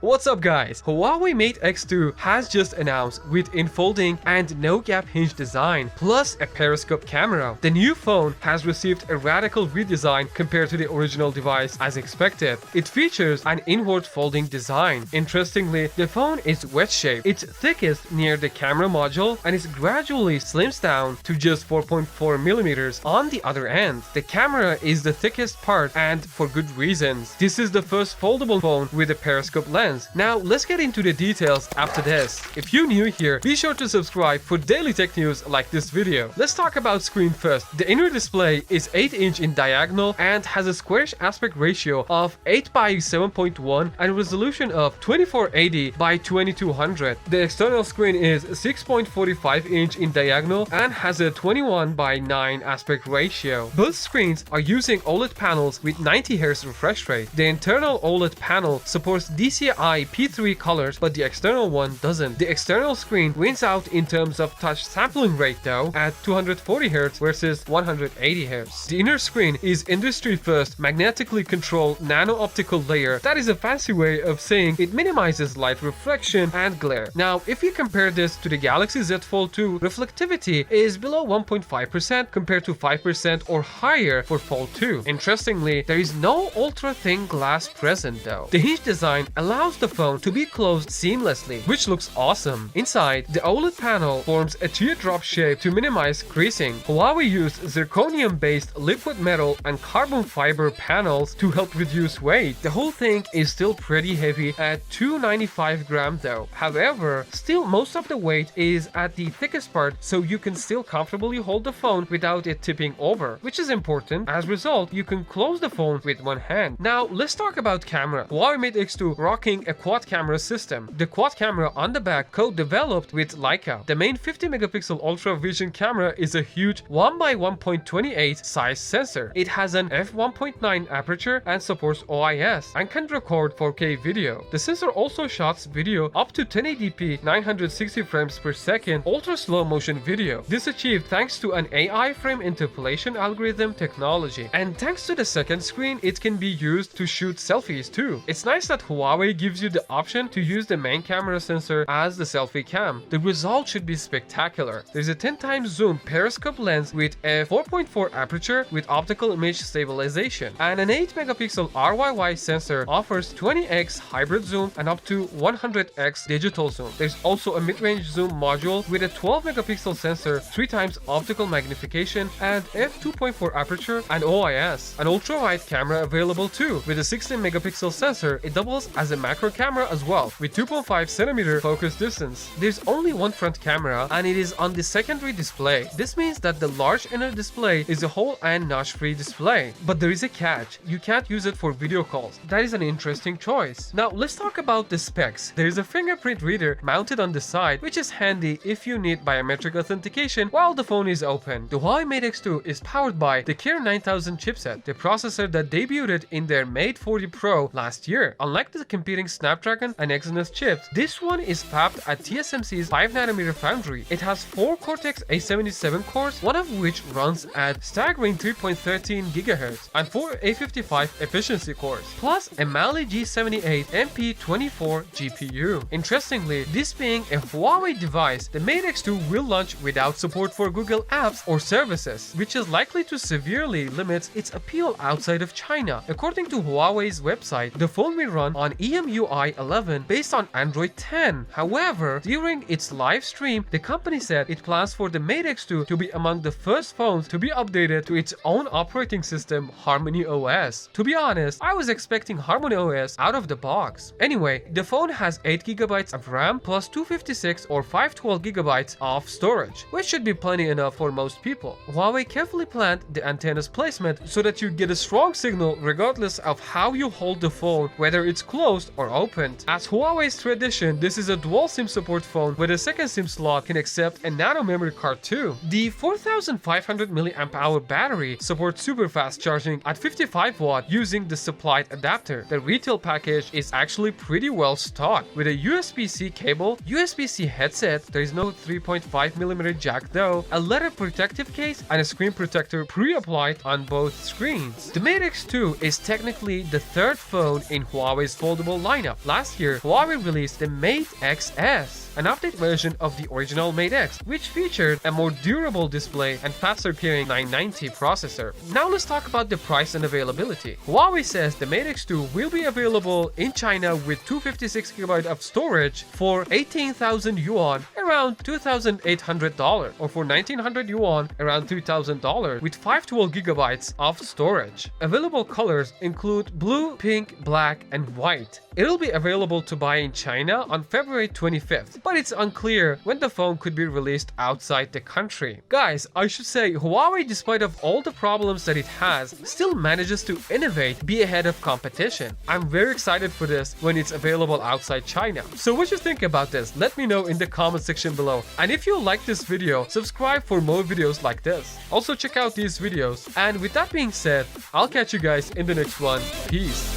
What's up guys, HUAWEI Mate X2 has just announced with in-folding and no-gap hinge design, plus a periscope camera. The new phone has received a radical redesign compared to the original device as expected. It features an inward folding design. Interestingly, the phone is wedge-shaped. It's thickest near the camera module and is gradually slims down to just 4.4 millimeters on the other end. The camera is the thickest part and for good reasons. This is the first foldable phone with a periscope lens. Now let's get into the details after this. If you're new here, be sure to subscribe for daily tech news like this video. Let's talk about screen first. The inner display is 8-inch in diagonal and has a squarish aspect ratio of 8 by 7.1 and a resolution of 2480 by 2200. The external screen is 6.45-inch in diagonal and has a 21 by 9 aspect ratio. Both screens are using OLED panels with 90 Hz refresh rate. The internal OLED panel supports DCI P3 colors, but the external one doesn't. The external screen wins out in terms of touch sampling rate though, at 240 Hz versus 180 Hz. The inner screen is industry first magnetically controlled nano-optical layer. That is a fancy way of saying it minimizes light reflection and glare. Now, if you compare this to the Galaxy Z Fold 2, reflectivity is below 1.5% compared to 5% or higher for Fold 2. Interestingly, there is no ultra-thin glass present though. The hinge design allows the phone to be closed seamlessly, which looks awesome. Inside, the OLED panel forms a teardrop shape to minimize creasing. Huawei used zirconium-based liquid metal and carbon fiber panels to help reduce weight. The whole thing is still pretty heavy at 295 grams though. However, still most of the weight is at the thickest part, so you can still comfortably hold the phone without it tipping over, which is important. As a result, you can close the phone with one hand. Now, let's talk about camera. HUAWEI Mate X2 rocking a quad camera system. The quad camera on the back co-developed with Leica. The main 50 megapixel ultra vision camera is a huge 1 by 1.28 size sensor. It has an f1.9 aperture and supports OIS and can record 4K video. The sensor also shoots video up to 1080p 960 frames per second ultra slow motion video. This achieved thanks to an AI frame interpolation algorithm technology. And thanks to the second screen, it can be used to shoot selfies too. It's nice that Huawei gives you the option to use the main camera sensor as the selfie cam. The result should be spectacular. There's a 10 times zoom periscope lens with a 4.4 aperture with optical image stabilization, and an 8 megapixel RYY sensor offers 20x hybrid zoom and up to 100x digital zoom. There's also a mid-range zoom module with a 12 megapixel sensor, 3 times optical magnification and f2.4 aperture and OIS. An ultra-wide camera available too with a 16 megapixel sensor. It doubles as a macro camera as well with 2.5 centimeter focus distance. There's only one front camera and it is on the secondary display. This means that the large inner display is a hole and notch-free display. But there is a catch. You can't use it for video calls. That is an interesting choice. Now let's talk about the specs. There is a fingerprint reader mounted on the side, which is handy if you need biometric authentication while the phone is open. The HUAWEI Mate X2 is powered by the Kirin 9000 chipset, the processor that debuted in their Mate 40 Pro last year. Unlike the competing Snapdragon and Exynos chips, this one is fabbed at TSMC's 5nm foundry. It has 4 Cortex A77 cores, one of which runs at staggering 3.13 GHz, and 4 A55 efficiency cores, plus a Mali G78 MP24 GPU. Interestingly, this being a Huawei device, the Mate X2 will launch without support for Google apps or services, which is likely to severely limit its appeal outside of China. According to Huawei's website, the phone will run on EMUI 11 based on Android 10. However, during its live stream, the company said it plans for the Mate X2 to be among the first phones to be updated to its own operating system, Harmony OS. To be honest, I was expecting Harmony OS out of the box. Anyway, the phone has 8GB of RAM plus 256 or 512GB of storage, which should be plenty enough for most people. Huawei carefully planned the antenna's placement so that you get a strong signal regardless of how you hold the phone, whether it's closed or opened. As Huawei's tradition, this is a dual SIM support phone where the second SIM slot can accept a nano memory card too. The 4500 mAh battery supports super fast charging at 55 watt using the supplied adapter. The retail package is actually pretty well stocked with a USB-C cable, USB-C headset, there is no 3.5mm jack though, a leather protective case and a screen protector pre-applied on both screens. The Mate X2 is technically the third phone in Huawei's foldable lineup lineup. Last year, Huawei released the Mate XS, an update version of the original Mate X, which featured a more durable display and faster carrying 990 processor. Now let's talk about the price and availability. Huawei says the Mate X2 will be available in China with 256GB of storage for 18,000 yuan, around $2,800, or for 1,900 yuan, around $3,000, with 512GB of storage. Available colors include blue, pink, black, and white. It'll be available to buy in China on February 25th, but it's unclear when the phone could be released outside the country. Guys, I should say Huawei, despite of all the problems that it has, still manages to innovate, be ahead of competition. I'm very excited for this when it's available outside China. So what you think about this? Let me know in the comment section below. And if you like this video, subscribe for more videos like this. Also check out these videos. And with that being said, I'll catch you guys in the next one. Peace.